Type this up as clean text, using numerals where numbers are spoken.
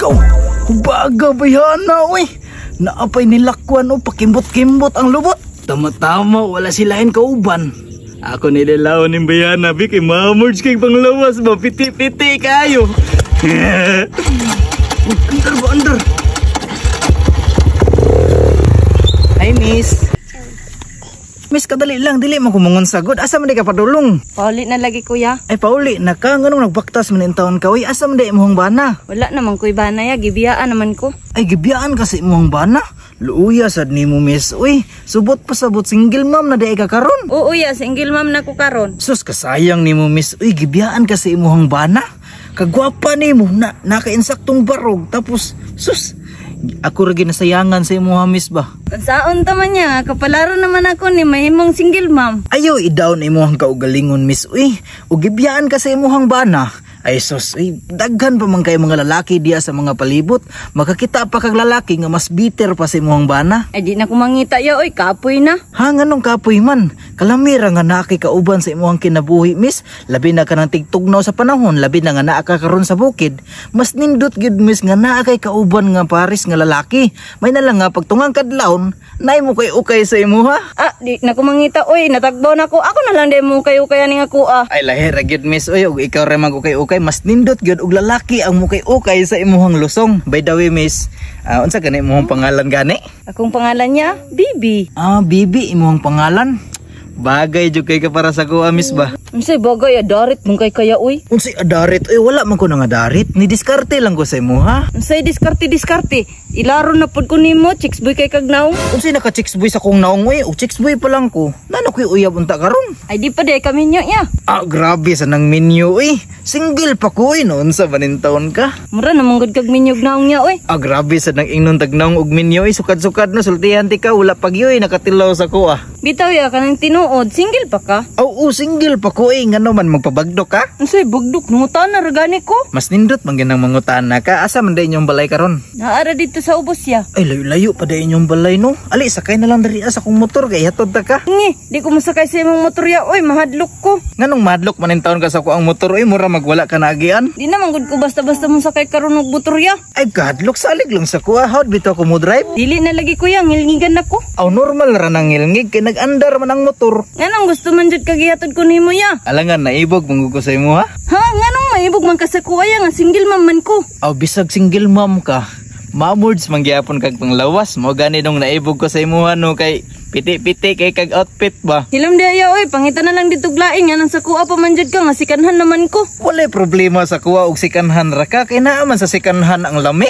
ikaw. Baga bayana oy. Naapay nilakwan o pakimbot-kimbot ang lubot. Tama-tama wala silahin kauban. Ako nililaw ni bayana bi kay mamords kay panglawas ba piti-piti kayo. Under ba under? Hi miss. Miss, kadali lang, dili man kumungon sagod. Asa man di ka padulong? Pauli na lagi kuya. Ay, pauli, naka, nganong nagbaktas man yung taon ka, uy, asa man di imong bana? Wala naman kuy bana ya, gibiyaan naman ko. Ay, gibiyaan kasi imong bana? Luuya sad ni mo, miss, uy, subot pa sabot, single mom na di ka karon. Oo ya, single mom na ko karon. Sus, kasayang ni mo, miss, uy, gibiyaan kasi imong bana? Kagwapa ni mo, nakainsaktong barog, tapos, sus, ako rin nasayangan sa imo miss ba? Saon ta man niya, kapalaro naman ako ni mahimong single mom. Ayaw i-down imuhang kaugalingon miss. Uy, ugibiyaan ka sa imuhang bana. Ay sus, daghan pa man kayo mga lalaki diya sa mga palibot. Makakita pa kag lalaki nga mas bitter pa sa imuhang bana. Ay di na ko mangita ya, oy, kapoy na. Ha, nganong kapoy man? Kalamira nga naaki kauban sa imuhang kinabuhi miss. Labi na ka ng tigtugnaw sa panahon, labi na nga naa ka karon sa bukid. Mas nindot gid miss nga naa kay kauban nga paris nga lalaki. May na lang nga pagtungang kadlawon, nay mo kay ukay sa imuha. Ah, di na ko mangita, oy, natagbaw na ko. Ako na lang di mo kayo kaya ning ako ah. Ay lahi ra gid miss, oy, ug ikaw ra mag ukay mas nindot gyud og lalaki ang mukay-ukay sa imuhang lusong. By the way miss, unsa gani imong pangalan gani? Akong pangalan niya, Bibi. Ah, Bibi imong pangalan. Bagay jud kay ka para sa kuha miss ba? Unsay bagay adarit mong kay kaya uy? Unsay adarit? Ay wala man ko nang adarit, ni diskarte lang ko sa imo ha. Unsay diskarte? Ilaro na pud ko nimo, chicks boy kay kag naong. Unsay naka chicks boy sa kong naong uy, o chicks boy pa lang ko. Nano koy uyab unta karon? Ay di pa di kami nyo ya. Ah, grabe sa nang menu uy. Single pa ko uy, noon sa banintaon ka. Mura na manggod kag minyog naong niya uy. Ah, grabe sa nang ingnon tagnaong og menu uy, sukad-sukad na sultihan ti ka, wala pag yoy nakatilaw sa kuha. Bitaw ya kanang tinuod, single pa ka? Oo, single pa ko eh, ngano man magpabagdok ka? Unsay bugdok nutan na ragani ko? Mas nindot man ginang mangutana ka, asa man day inyong balay karon? Naara dito sa ubos ya. Ay, layo-layo pa day inyong balay no. Ali, sakay na lang dari sa kong motor kay hatod ta ka. Ngi, di ko masakay sa imong motor ya, oy, mahadlok ko. Nganong madlok man in taon ka sa kuang motor oy, mura magwala ka na agian? Di na manggod ko basta-basta mong sakay karon og motor ya. Ay, gadlok salig lang sa kuha, howd bitaw ko mo drive? Dili na lagi ko ya, ngilngigan ako. Aw, normal ra nang ngilngig kay nag-andar man ang motor. Nganong gusto man jud kag ihatod ko nimo ya? Alangan naibog mong ko sa imo ha? Ha, nganong maibog man ka sa kuya nga single man ko. Aw, bisag single mom ka. Mamords mangyapon kag panglawas mo gani dong naibog ko sa imuha no kay piti-piti kay kag outfit ba. Hilam di ayo oy, pangita na lang dito glaing nga nang sa kuha pa man jud ka nga sikanhan naman ko. Wala problema sa kuha og sikanhan ra ka kay naa man sa sikanhan ang lami.